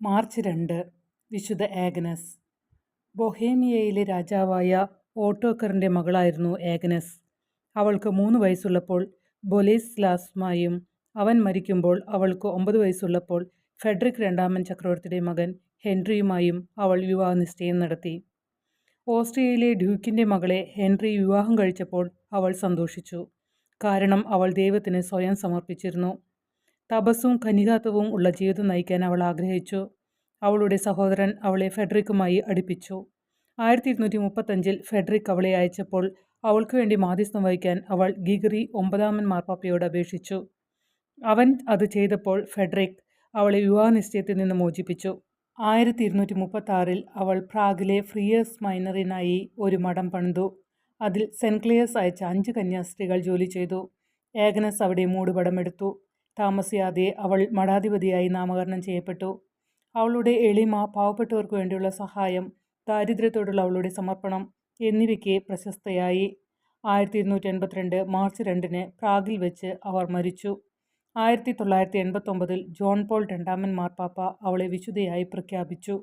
March 2 വിശുദ്ധ Agnes. ബൊഹേമിയയിലെ രാജാവായ ഓട്ടോക്കറിൻ്റെ മകളായിരുന്നു Agnes. അവൾക്ക് 3 വയസ്സുള്ളപ്പോൾ ബൊലെസ്ലാസുമായും അവൻ മരിക്കുമ്പോൾ അവൾക്ക് 9 വയസ്സുള്ളപ്പോൾ ഫെഡറിക് രണ്ടാമൻ ചക്രവർത്തിയുടെ മകൻ ഹെൻറിയുമായും അവൾ വിവാഹനിശ്ചയം നടത്തി. ഓസ്ട്രിയയിലെ ഡ്യൂക്കിൻ്റെ മകളെ ഹെൻറി വിവാഹം കഴിച്ചപ്പോൾ അവൾ സന്തോഷിച്ചു. കാരണം അവൾ ദൈവത്തിന് സ്വയം സമർപ്പിച്ചിരുന്നു. തപസ്സും കന്യകാത്വവും ഉള്ള ജീവിതം നയിക്കാൻ അവൾ ആഗ്രഹിച്ചു. അവളുടെ സഹോദരൻ അവളെ ഫെഡറിക്കുമായി അടുപ്പിച്ചു. 1235 ഫെഡറിക് അവളെ അയച്ചപ്പോൾ അവൾക്ക് വേണ്ടി മാധ്യസ്ഥം വഹിക്കാൻ അവൾ ഗ്രിഗറി 9 മാർപ്പാപ്പയോട് അപേക്ഷിച്ചു. അവൻ അത് ചെയ്തപ്പോൾ ഫെഡറിക് അവളെ വിവാഹനിശ്ചയത്തിൽ നിന്ന് മോചിപ്പിച്ചു. 1236 അവൾ പ്രാഗിലെ ഫ്രിയേഴ്സ് മൈനറിനായി ഒരു മഠം പണിതു. അതിൽ സെന്റ് ക്ലെയർസ് അയച്ച 5 കന്യാസ്ത്രീകൾ ജോലി ചെയ്തു. ആഗ്നസ് അവിടെ മൂടുപടമെടുത്തു. താമസിയാതെ അവൾ മഠാധിപതിയായി നാമകരണം ചെയ്യപ്പെട്ടു. അവളുടെ എളിമ, പാവപ്പെട്ടവർക്ക് വേണ്ടിയുള്ള സഹായം, ദാരിദ്ര്യത്തോടുള്ള അവളുടെ സമർപ്പണം എന്നിവയ്ക്ക് പ്രശസ്തയായി. 1282 മാർച്ച് 2 പ്രാഗിൽ വെച്ച് അവർ മരിച്ചു. 1989 ജോൺ പോൾ രണ്ടാമൻ മാർപ്പാപ്പ അവളെ വിശുദ്ധയായി പ്രഖ്യാപിച്ചു.